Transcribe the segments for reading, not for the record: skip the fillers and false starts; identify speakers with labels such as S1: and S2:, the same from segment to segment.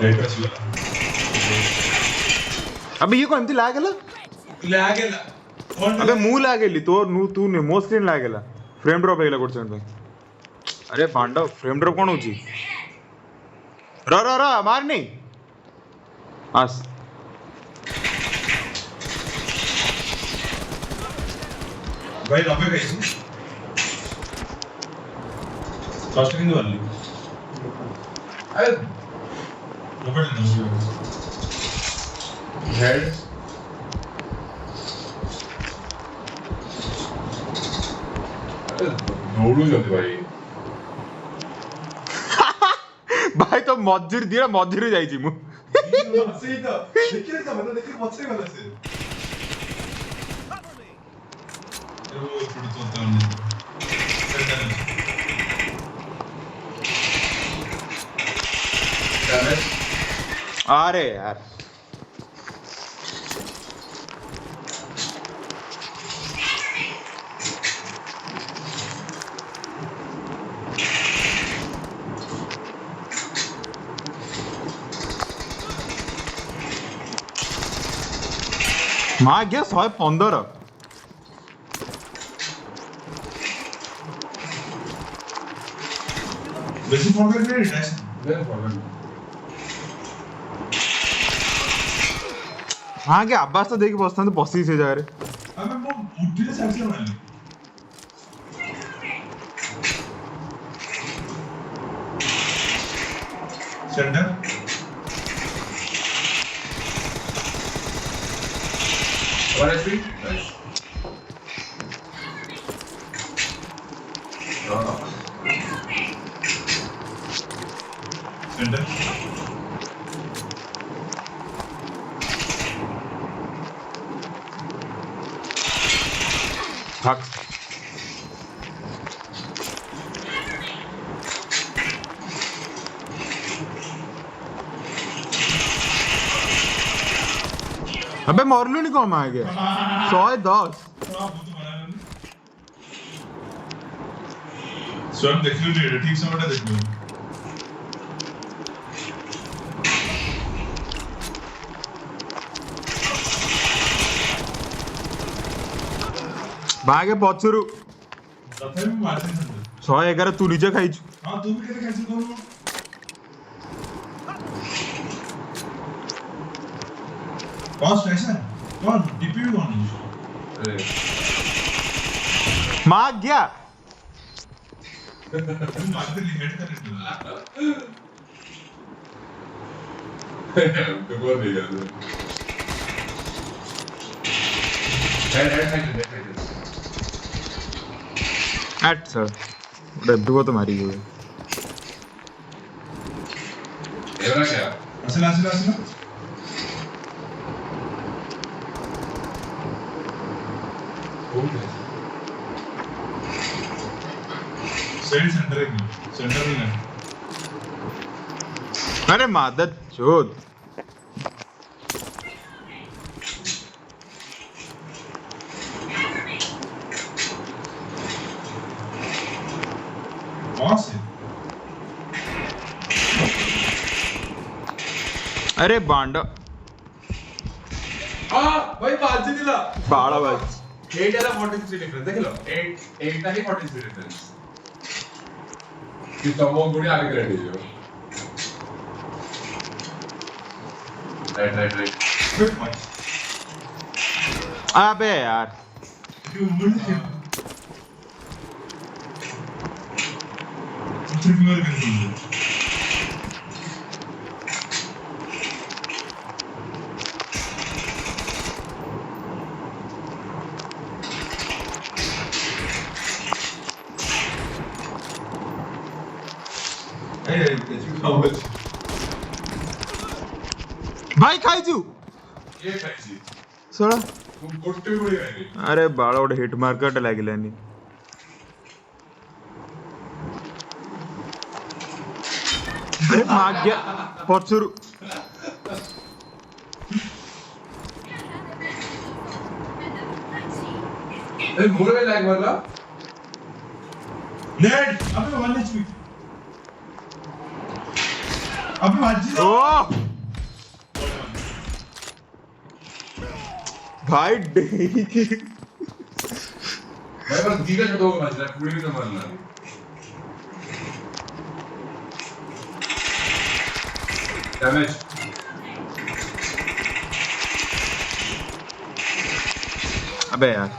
S1: Right पे चला
S2: अबे ये को एमती लागेला अबे मुंह लागेली तो तू ने मो स्क्रीन लागेला फ्रेम ड्रॉप हेला गोट सेकंड पे अरे पांडव फ्रेम ड्रॉप कोण होची र मार नहीं आस
S1: भाई लापे कैसे फर्स्ट किंग वाली अरे लापे नहीं हेड दौड़ू जल्दी भाई
S2: भाई तो मजूरी दिया मजूरी जाइची मु
S1: सही तो देखिए तो मतलब देखिए मत से वाला से वो थोड़ी तो नहीं
S2: अरे यार माँ गया 115
S1: वैसे फोन करके रिटैच देन फॉरवर्ड
S2: हाँ क्या अब्बास तो देखी बसता तो बसी से जा रहे
S1: अबे वो बुद्धि से साइड से बना ले centre What is it? Nice. Center.
S2: भाग अबे मॉर्लू नहीं कौन आ गया 110
S1: स्वयं देख लो ठीक से बड़ा देख लो
S2: भागे पछुरु
S1: तथे भी मारते हैं
S2: 111 तू नीचे खाइछु
S1: हां तू भी कैसे कैंसिल करो कौन ऐसा कौन डीपी भी कौन अरे
S2: मार गया
S1: मारते हेड कर तो बोल दिया हेड
S2: एट सर डब्बू तो मारी हुई
S1: एवरा क्या असला सेंटर में है
S2: अरे मादर चोद अरे बांडा
S1: भाई बाजी दिला
S2: बाड़ा भाई
S1: 8 याला 46 डिफरेंस देख लो 8 नाही 46 डिफरेंस कि तमो गुडी आगे कर दीजिए राइट
S2: अबे यार भाई खाइछु
S1: ये खाइছি
S2: सोडा
S1: गोटे गुडी खाइली
S2: अरे बाळा ओडे हिट मार्केट लागिलानी अरे भाग्य पछुरु
S1: ए मोरे लैग मारला नेट अबे 1 एचपी अबे भाजी
S2: ओ भाई डेही
S3: भाई बस दीदा छतों को बच रहा है पूरी भी तो मारना है डैमेज
S2: अबे यार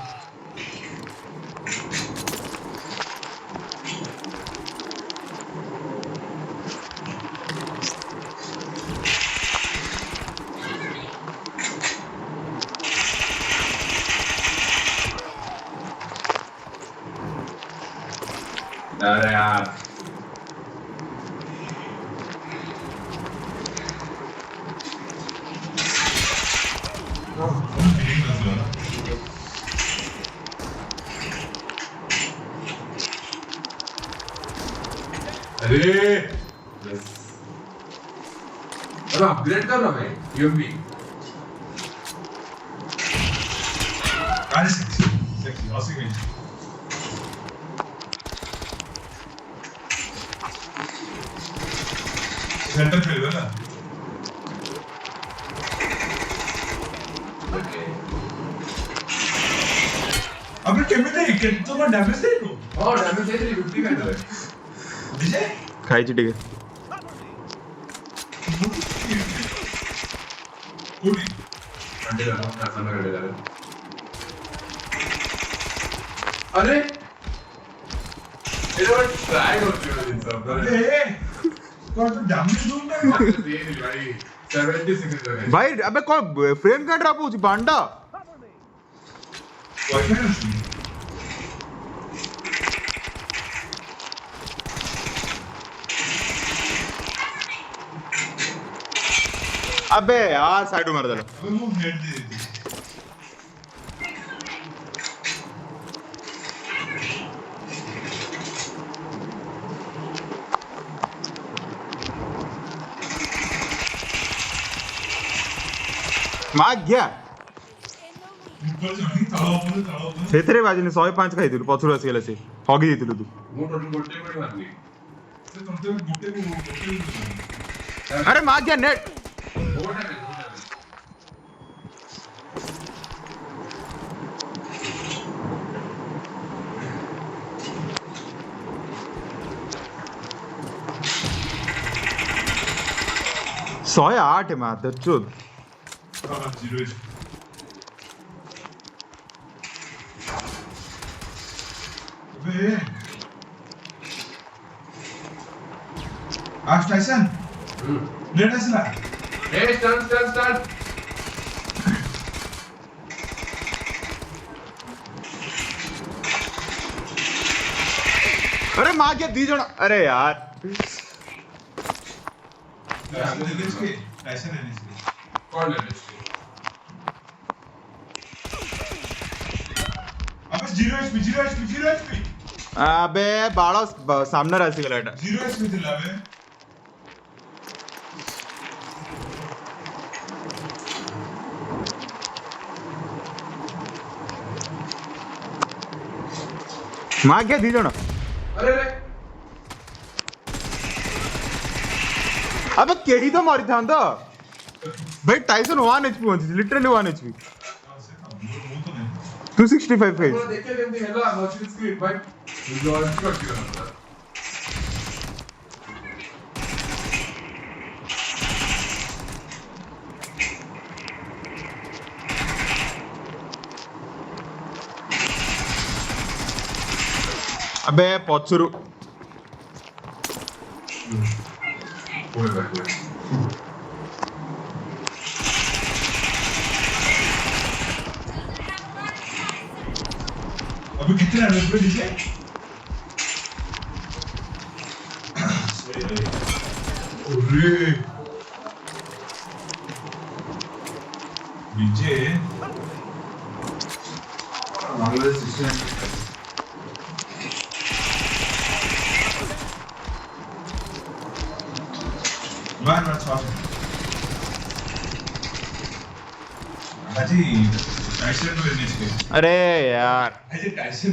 S3: अरे यार अरे बस अब अपग्रेड कर रहा भाई यूएमपी
S1: अरे सेक्सी हंसी गई सेंटर खेल ना अबे केमिते कितना डैमेज दे रो
S3: और डैमेज दे 350 का है
S1: दिजे
S2: खाई चिटे
S1: कोडी
S3: अंडे लगा ना सामने अंडे लगा अरे ये तो ट्राई कर चुका है सब
S1: अबे कौन तो डैमेज दूंगा
S3: दे भाई 70 सेकंड है
S2: भाई अबे कौन फ्रेम का ड्रॉप होची बांडा
S1: वाईफाई है
S2: अबे यार साइड मार दला
S1: अबे वो हेड दे देती
S2: माग गया
S1: ऊपर जानी ताला
S2: सेथरे बाजिने 105 खाइथिलु पछुर आसिगला से हगी दिथिलु तू
S3: वो टोटल गोटे बड़ी मारनी
S1: से तुमसे गुट्टे
S2: अरे माग गया नेट
S3: वो डैमेज
S2: सोए 8 है मार चुद
S1: ताला जीरो अबे आज टाइसन लेट असला
S3: ए स्टन
S2: अरे मार गया दी जण अरे यार
S1: टाइसन है
S3: कौन डैमेज
S1: अबे जीरो एचपी
S2: अबे बाळो सामने आसिगला एटा
S1: जीरो एचपी थिला बे
S2: मार गया दी जण
S3: अरे रे
S2: अबे केही तो मारी था भाई टाइसन 1 एचपी होती लिटरली 1 एचपी 265
S3: पूरा
S2: फेज
S3: देखे लेंगे हेला वर्चुअल स्क्रीन भाई जो अच्छी बात कर रहा था
S2: अबे पछुरु
S3: कोई बात नहीं
S1: अबे कितने है पे नीचे अरे नीचे
S3: बांग्लादेश सिस्टम
S1: बार छाप हाजी टाइसन को लेने चाहिए
S2: अरे यार
S1: हाजी टाइसन